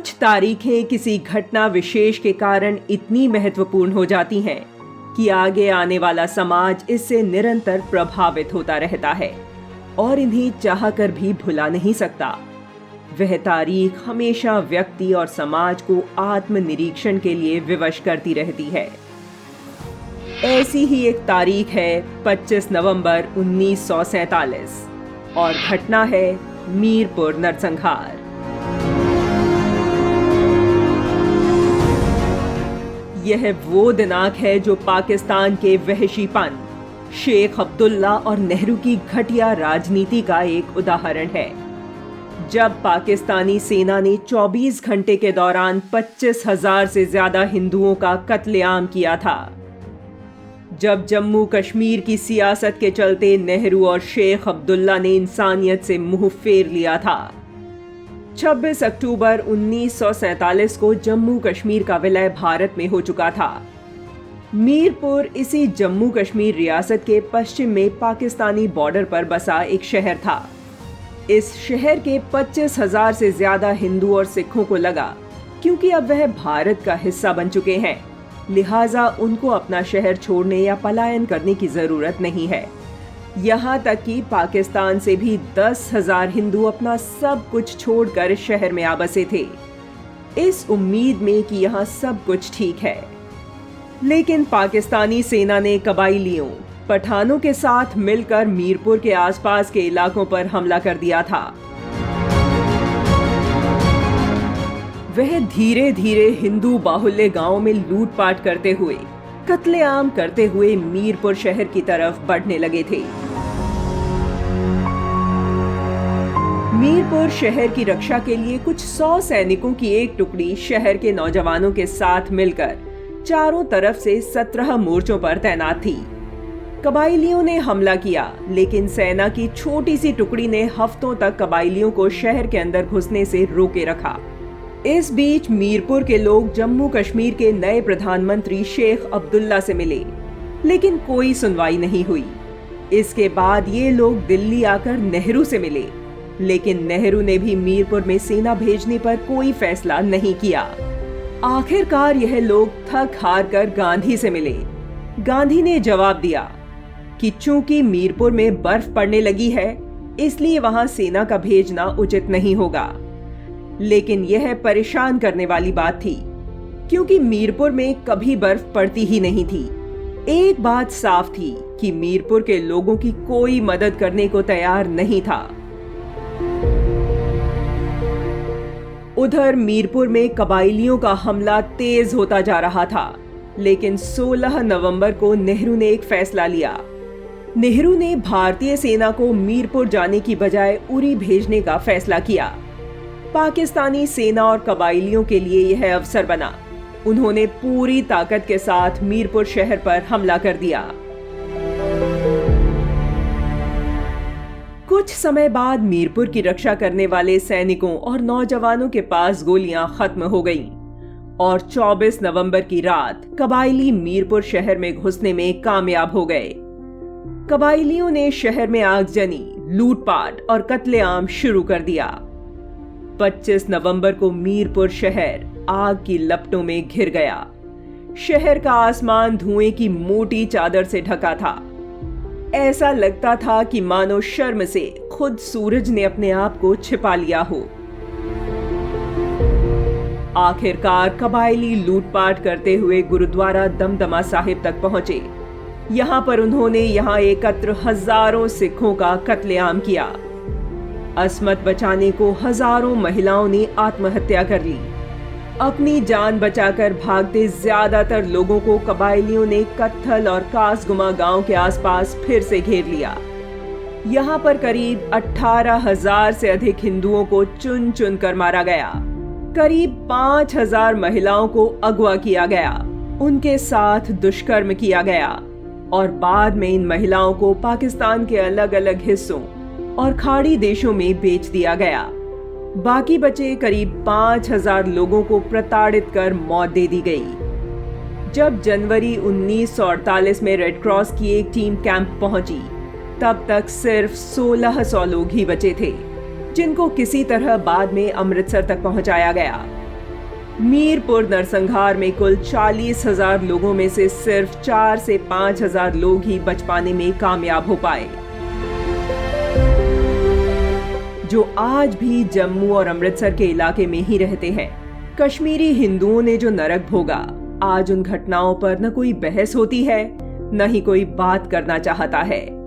कुछ तारीखें किसी घटना विशेष के कारण इतनी महत्वपूर्ण हो जाती हैं कि आगे आने वाला समाज इससे निरंतर प्रभावित होता रहता है और इन्हें चाहकर भी भुला नहीं सकता। वह तारीख हमेशा व्यक्ति और समाज को आत्मनिरीक्षण के लिए विवश करती रहती है। ऐसी ही एक तारीख है 25 नवंबर 1947 और घटना है मीरपुर नरसंहार। यह वो दिनांक है जो पाकिस्तान के वहशीपन, शेख अब्दुल्ला और नेहरू की घटिया राजनीति का एक उदाहरण है। जब पाकिस्तानी सेना ने 24 घंटे के दौरान 25,000 से ज्यादा हिंदुओं का कत्लेआम किया था। जब जम्मू कश्मीर की सियासत के चलते नेहरू और शेख अब्दुल्ला ने इंसानियत से मुंह फेर लिया था। 26 अक्टूबर 1947 को जम्मू कश्मीर का विलय भारत में हो चुका था। मीरपुर इसी जम्मू कश्मीर रियासत के पश्चिम में पाकिस्तानी बॉर्डर पर बसा एक शहर था। इस शहर के 25,000 से ज्यादा हिंदू और सिखों को लगा क्योंकि अब वह भारत का हिस्सा बन चुके हैं, लिहाजा उनको अपना शहर छोड़ने या पलायन करने की जरूरत नहीं है। यहाँ तक कि पाकिस्तान से भी 10,000 हिंदू अपना सब कुछ छोड़कर शहर में आ बसे थे, इस उम्मीद में कि यहाँ सब कुछ ठीक है। लेकिन पाकिस्तानी सेना ने कबाइलियों, पठानों के साथ मिलकर मीरपुर के आसपास के इलाकों पर हमला कर दिया था। वह धीरे धीरे हिंदू बाहुल्य गांवों में लूटपाट करते हुए, कत्लेआम करते हुए मीरपुर शहर की तरफ बढ़ने लगे थे। मीरपुर शहर की रक्षा के लिए कुछ 100 सैनिकों की एक टुकड़ी शहर के नौजवानों के साथ मिलकर चारों तरफ से 17 मोर्चों पर तैनात थी। कबाइलियों ने हमला किया, लेकिन सेना की छोटी सी टुकड़ी ने हफ्तों तक कबाइलियों को शहर के अंदर घुसने से रोके रखा। इस बीच मीरपुर के लोग जम्मू कश्मीर के नए प्रधानमंत्री शेख अब्दुल्ला से मिले, लेकिन कोई सुनवाई नहीं हुई। इसके बाद ये लोग दिल्ली आकर नेहरू से मिले, लेकिन नेहरू ने भी मीरपुर में सेना भेजने पर कोई फैसला नहीं किया। आखिरकार यह लोग थक हार कर गांधी से मिले। गांधी ने जवाब दिया कि चूंकि मीरपुर में बर्फ पड़ने लगी है, इसलिए वहां सेना का भेजना उचित नहीं होगा। लेकिन यह परेशान करने वाली बात थी, क्योंकि मीरपुर में कभी बर्फ पड़ती ही नहीं थी। एक बात साफ थी कि मीरपुर के लोगों की कोई मदद करने को तैयार नहीं था। उधर मीरपुर में कबाइलियों का हमला तेज होता जा रहा था, लेकिन 16 नवंबर को नेहरू ने एक फैसला लिया। नेहरू ने भारतीय सेना को मीरपुर जाने की बजाय उरी भेजने का फैसला किया। पाकिस्तानी सेना और कबाइलियों के लिए यह अवसर बना। उन्होंने पूरी ताकत के साथ मीरपुर शहर पर हमला कर दिया। कुछ समय बाद मीरपुर की रक्षा करने वाले सैनिकों और नौजवानों के पास गोलियां खत्म हो गईं और 24 नवंबर की रात कबाइली मीरपुर शहर में घुसने में कामयाब हो गए। कबाइलियों ने शहर में आगजनी, लूटपाट और कत्लेआम शुरू कर दिया। 25 नवंबर को मीरपुर शहर आग की लपटों में घिर गया। शहर का आसमान धुएं की मोटी चादर से ढका था। ऐसा लगता था कि मानो शर्म से खुद सूरज ने अपने आप को छिपा लिया हो। आखिरकार कबाइली लूटपाट करते हुए गुरुद्वारा दमदमा साहिब तक पहुंचे। यहां पर उन्होंने यहां एकत्र हजारों सिखों का कत्लेआम किया। अस्मत बचाने को हजारों महिलाओं ने आत्महत्या कर ली। अपनी जान बचाकर भागते ज्यादातर लोगों को कबाइलियों ने कत्थल और कासगुमा गांव के आसपास फिर से घेर लिया। यहां पर करीब 18,000 से अधिक हिंदुओं को चुन चुन कर मारा गया। करीब 5,000 महिलाओं को अगवा किया गया, उनके साथ दुष्कर्म किया गया और बाद में इन महिलाओं को पाकिस्तान के अलग अलग हिस्सों और खाड़ी देशों में बेच दिया गया। बाकी बचे करीब 5,000 लोगों को प्रताड़ित कर मौत दे दी गई। जब जनवरी 1948 में रेड क्रॉस की एक टीम कैंप पहुंची, तब तक सिर्फ 1600 लोग ही बचे थे, जिनको किसी तरह बाद में अमृतसर तक पहुंचाया गया। मीरपुर नरसंहार में कुल 40,000 लोगों में से सिर्फ 4 से 5,000 लोग ही बच पाने में कामयाब हो पाए, जो आज भी जम्मू और अमृतसर के इलाके में ही रहते हैं। कश्मीरी हिंदुओं ने जो नरक भोगा, आज उन घटनाओं पर न कोई बहस होती है, न ही कोई बात करना चाहता है।